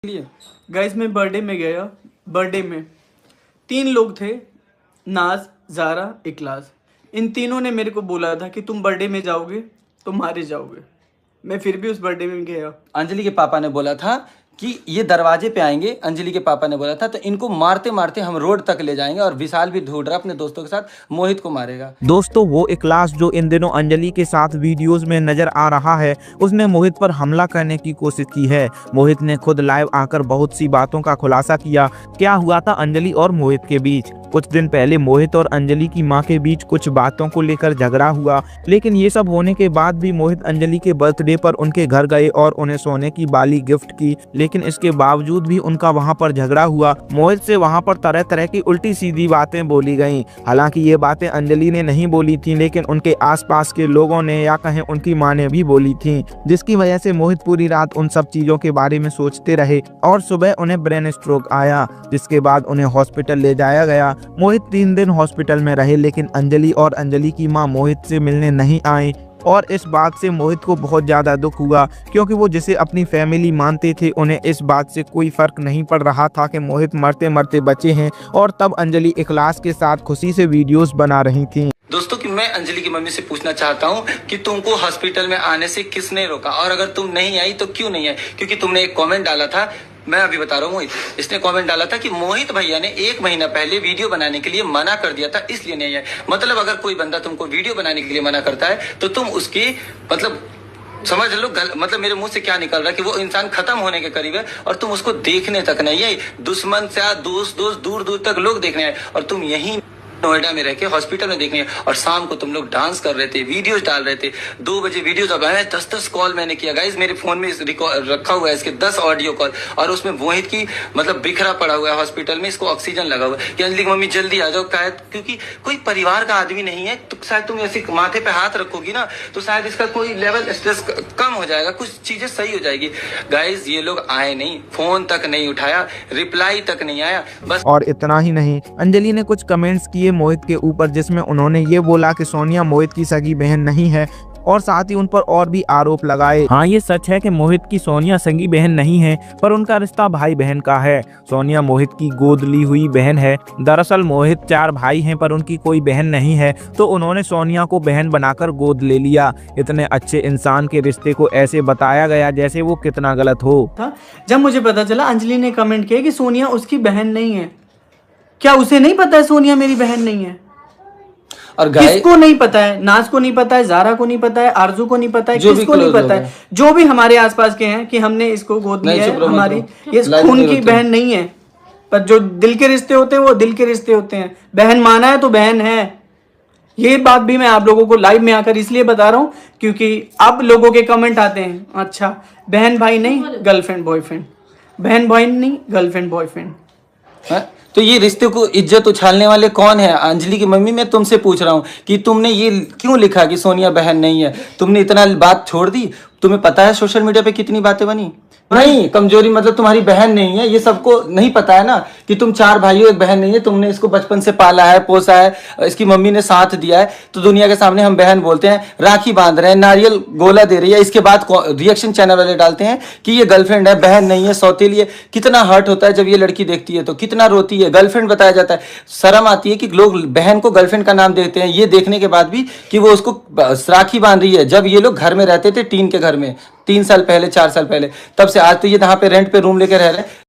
लिए गाइस मैं बर्थडे में गया। बर्थडे में 3 लोग थे, नाज, ज़ारा, इखलास। इन तीनों ने मेरे को बोला था कि तुम बर्थडे में जाओगे तो मारे जाओगे। मैं फिर भी उस बर्थडे में गया। अंजलि के पापा ने बोला था कि ये दरवाजे पे आएंगे, अंजलि के पापा ने बोला था, तो इनको मारते मारते हम रोड तक ले जाएंगे। और विशाल भी ढूंढ रहा अपने दोस्तों के साथ मोहित को मारेगा। दोस्तों वो इखलास जो इन दिनों अंजलि के साथ वीडियोस में नजर आ रहा है, उसने मोहित पर हमला करने की कोशिश की है। मोहित ने खुद लाइव आकर बहुत सी बातों का खुलासा किया। क्या हुआ था अंजलि और मोहित के बीच। कुछ दिन पहले मोहित और अंजलि की मां के बीच कुछ बातों को लेकर झगड़ा हुआ, लेकिन ये सब होने के बाद भी मोहित अंजलि के बर्थडे पर उनके घर गए और उन्हें सोने की बाली गिफ्ट की। लेकिन इसके बावजूद भी उनका वहां पर झगड़ा हुआ। मोहित से वहां पर तरह तरह की उल्टी सीधी बातें बोली गईं। हालांकि ये बातें अंजलि ने नहीं बोली थी, लेकिन उनके आसपास के लोगों ने या कहें उनकी मां ने भी बोली थी, जिसकी वजह से मोहित पूरी रात उन सब चीजों के बारे में सोचते रहे और सुबह उन्हें ब्रेन स्ट्रोक आया, जिसके बाद उन्हें हॉस्पिटल ले जाया गया। मोहित 3 दिन हॉस्पिटल में रहे, लेकिन अंजलि और अंजलि की मां मोहित से मिलने नहीं आई। और इस बात से मोहित को बहुत ज़्यादा दुख हुआ, क्योंकि वो जिसे अपनी फैमिली मानते थे, उन्हें इस बात से कोई फ़र्क नहीं पड़ रहा था कि मोहित मरते मरते बचे हैं। और तब अंजलि इखलास के साथ खुशी से वीडियोस बना रही थी। दोस्तों कि मैं अंजलि की मम्मी से पूछना चाहता हूँ कि तुमको हॉस्पिटल में आने से किसने रोका, और अगर तुम नहीं आई तो क्यों नहीं आई। क्योंकि तुमने एक कमेंट डाला था, मैं अभी बता रहा हूँ मोहित, इसने कमेंट डाला था कि मोहित भैया ने 1 महीना पहले वीडियो बनाने के लिए मना कर दिया था, इसलिए नहीं आए। मतलब अगर कोई बंदा तुमको वीडियो बनाने के लिए मना करता है तो तुम उसकी मतलब समझ लो मतलब मेरे मुंह से क्या निकल रहा है कि वो इंसान खत्म होने के करीब है और तुम उसको देखने तक नहीं आई। दुश्मन से दोस्त दूर दूर तक लोग देखने आए और तुम यही नोएडा में रह के हॉस्पिटल में देखने। और शाम को तुम लोग डांस कर रहे थे, वीडियोस डाल रहे थे, 2 बजे वीडियोस अब आए। 10 कॉल मैंने किया गाइस, मेरे फोन में रखा हुआ है इसके 10 ऑडियो कॉल, और उसमें मोहित की मतलब बिखरा पड़ा हुआ है हॉस्पिटल में, इसको ऑक्सीजन लगा हुआ है कि अंजलि की मम्मी जल्दी आ जाओ। क्योंकि कोई परिवार का आदमी नहीं है तो शायद तुम ऐसे माथे पे हाथ रखोगी ना तो शायद इसका कोई लेवल स्ट्रेस कम हो जाएगा, कुछ चीजें सही हो जाएगी। गाइस ये लोग आए नहीं, फोन तक नहीं उठाया, रिप्लाई तक नहीं आया बस। और इतना ही नहीं, अंजलि ने कुछ कमेंट्स किए मोहित के ऊपर, जिसमें उन्होंने ये बोला कि सोनिया मोहित की सगी बहन नहीं है, और साथ ही उन पर और भी आरोप लगाए। हाँ ये सच है कि मोहित की सोनिया सगी बहन नहीं है, पर उनका रिश्ता भाई बहन का है। सोनिया मोहित की गोद ली हुई बहन है। दरअसल मोहित 4 भाई हैं, पर उनकी कोई बहन नहीं है, तो उन्होंने सोनिया को बहन बनाकर गोद ले लिया। इतने अच्छे इंसान के रिश्ते को ऐसे बताया गया जैसे वो कितना गलत हो। जब मुझे पता चला अंजलि ने कमेंट किया कि सोनिया उसकी बहन नहीं है, क्या उसे नहीं पता है सोनिया मेरी बहन नहीं है? और किसको नहीं पता है? नाज को नहीं पता है, ज़ारा को नहीं पता है, आरजू को नहीं पता है, किसको नहीं पता है? जो भी हमारे आसपास के हैं कि हमने इसको गोद लिया है, हमारी ये खून की बहन नहीं है। पर जो दिल के रिश्ते होते हैं वो दिल के रिश्ते होते हैं। बहन माना है तो बहन है। ये बात भी मैं आप लोगों को लाइव में आकर इसलिए बता रहा हूँ क्योंकि अब लोगों के कमेंट आते हैं, अच्छा बहन भाई नहीं गर्लफ्रेंड बॉयफ्रेंड, बहन भाई नहीं गर्लफ्रेंड बॉयफ्रेंड। तो ये रिश्ते को इज्जत उछालने वाले कौन है? अंजलि की मम्मी मैं तुमसे पूछ रहा हूँ कि तुमने ये क्यों लिखा कि सोनिया बहन नहीं है? तुमने इतना बात छोड़ दी। तुम्हें पता है सोशल मीडिया पे कितनी बातें बनी? नहीं, कमजोरी मतलब तुम्हारी बहन नहीं है, ये सबको नहीं पता है ना कि तुम 4 भाइयों एक बहन नहीं है। तुमने इसको बचपन से पाला है, पोसा है, इसकी मम्मी ने साथ दिया है, तो दुनिया के सामने हम बहन बोलते हैं, राखी बांध रहे हैं, नारियल गोला दे रही है, इसके बाद रिएक्शन चैनल वाले डालते हैं कि ये गर्लफ्रेंड है, बहन नहीं है, सौतेली है। कितना हर्ट होता है जब ये लड़की देखती है तो, कितना रोती है। गर्लफ्रेंड बताया जाता है, शर्म आती है कि लोग बहन को गर्लफ्रेंड का नाम देते हैं, ये देखने के बाद भी कि वो उसको राखी बांध रही है। जब ये लोग घर में रहते थे टीन के घर में 3 साल पहले 4 साल पहले, तब से आज तो ये यहाँ पे रेंट पे रूम लेके रह रहे हैं।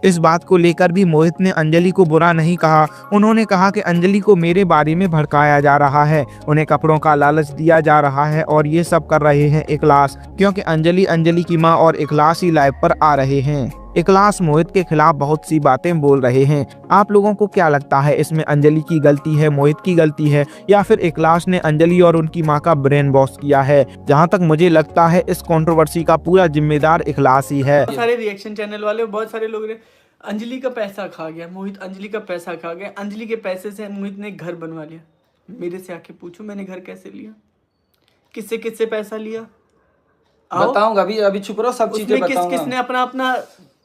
इस बात को लेकर भी मोहित ने अंजलि को बुरा नहीं कहा। उन्होंने कहा कि अंजलि को मेरे बारे में भड़काया जा रहा है, उन्हें कपड़ों का लालच दिया जा रहा है, और ये सब कर रहे हैं इखलास, क्योंकि अंजलि की मां और इखलास ही लाइव पर आ रहे हैं। इखलास मोहित के खिलाफ बहुत सी बातें बोल रहे हैं। आप लोगों को क्या लगता है, इसमें अंजलि की गलती है, मोहित की गलती है, या फिर इखलास ने अंजलि और उनकी मां का ब्रेन वॉश किया है? जहां तक मुझे लगता है इस कंट्रोवर्सी का पूरा जिम्मेदार इखलास ही है। सारे रिएक्शन चैनल वाले बहुत सारे लोग ने अंजलि का पैसा खा गया, मोहित अंजलि का पैसा खा गया, अंजलि के पैसे से मोहित ने घर बनवा लिया। मेरे से आके पूछो मैंने घर कैसे लिया, किससे किससे पैसा लिया? बताऊंगा, अभी अभी चुप रहो, सब चीजें बताऊंगा। किसने अपना अपना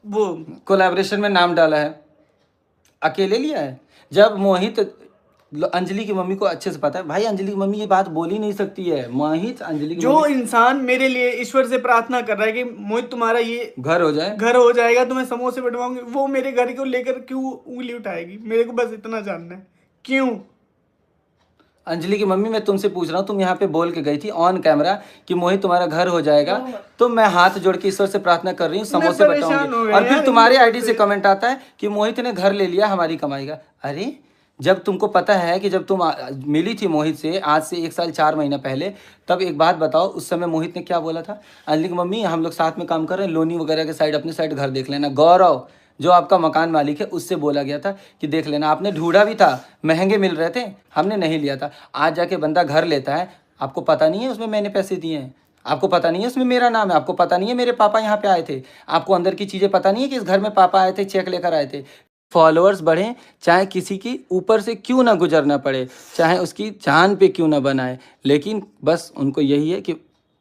वो कोलैबोरेशन में नाम डाला है, अकेले लिया है। जब मोहित अंजलि की मम्मी को अच्छे से पता है भाई, अंजलि की मम्मी ये बात बोल ही नहीं सकती है। मोहित अंजलि की जो इंसान मेरे लिए ईश्वर से प्रार्थना कर रहा है कि मोहित तुम्हारा ये घर हो जाए, घर हो जाएगा, तुम्हें समोसे बंटवाऊंगी, वो मेरे घर को लेकर क्यों उंगली उठाएगी? मेरे को बस इतना जानना है, क्यों? अंजलि की मम्मी मैं तुमसे पूछ रहा हूँ, तुम यहाँ पे बोल के गई थी ऑन कैमरा कि मोहित तुम्हारा घर हो जाएगा, तो मैं हाथ जोड़ के ईश्वर से प्रार्थना कर रही हूँ समोसे बटाऊंगी, और फिर तुम्हारी आईडी से कमेंट आता है कि मोहित ने घर ले लिया हमारी कमाई का। अरे जब तुमको पता है कि जब तुम मिली थी मोहित से आज से 1 साल 4 महीना पहले, तब एक बात बताओ उस समय मोहित ने क्या बोला था? अंजलि की मम्मी हम लोग साथ में काम कर रहे हैं, लोनी वगैरह के साइड अपने साइड घर देख लेना। गौरव जो आपका मकान मालिक है उससे बोला गया था कि देख लेना, आपने ढूंढा भी था, महंगे मिल रहे थे, हमने नहीं लिया था। आज जाके बंदा घर लेता है, आपको पता नहीं है उसमें मैंने पैसे दिए हैं, आपको पता नहीं है उसमें मेरा नाम है, आपको पता नहीं है मेरे पापा यहाँ पे आए थे, आपको अंदर की चीज़ें पता नहीं है कि इस घर में पापा आए थे, चेक लेकर आए थे। फॉलोअर्स बढ़ें, चाहे किसी की ऊपर से क्यों ना गुजरना पड़े, चाहे उसकी जान पे क्यों ना बनाए, लेकिन बस उनको यही है कि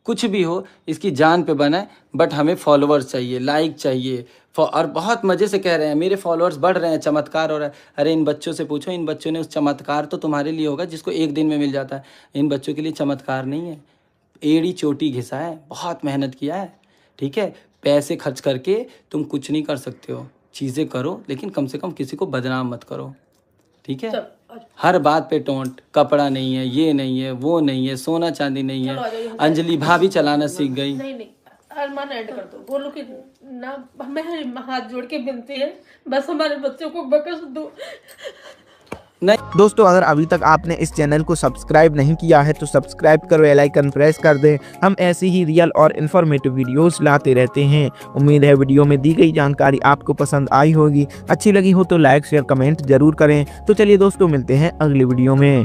कुछ भी हो इसकी जान पे बनाए, बट हमें फॉलोअर्स चाहिए, लाइक चाहिए। और बहुत मज़े से कह रहे हैं मेरे फॉलोअर्स बढ़ रहे हैं, चमत्कार हो रहा है। अरे इन बच्चों से पूछो, इन बच्चों ने उस चमत्कार तो तुम्हारे लिए होगा जिसको 1 दिन में मिल जाता है, इन बच्चों के लिए चमत्कार नहीं है। एड़ी चोटी घिसा है, बहुत मेहनत किया है, ठीक है? पैसे खर्च करके तुम कुछ नहीं कर सकते हो, चीज़ें करो लेकिन कम से कम किसी को बदनाम मत करो, ठीक है? हर बात पे टोंट, कपड़ा नहीं है, ये नहीं है, वो नहीं है, सोना चांदी नहीं है। अंजलि भाभी चलाना सीख गई। नहीं अरमान ऐड कर दो, बोलो कि ना हमें हाथ जोड़ के विनती है, बस हमारे बच्चों को बख्श दो। नहीं दोस्तों, अगर अभी तक आपने इस चैनल को सब्सक्राइब नहीं किया है तो सब्सक्राइब करो, बेल आइकन प्रेस कर दें। हम ऐसी ही रियल और इन्फॉर्मेटिव वीडियोस लाते रहते हैं। उम्मीद है वीडियो में दी गई जानकारी आपको पसंद आई होगी। अच्छी लगी हो तो लाइक शेयर कमेंट जरूर करें। तो चलिए दोस्तों, मिलते हैं अगली वीडियो में।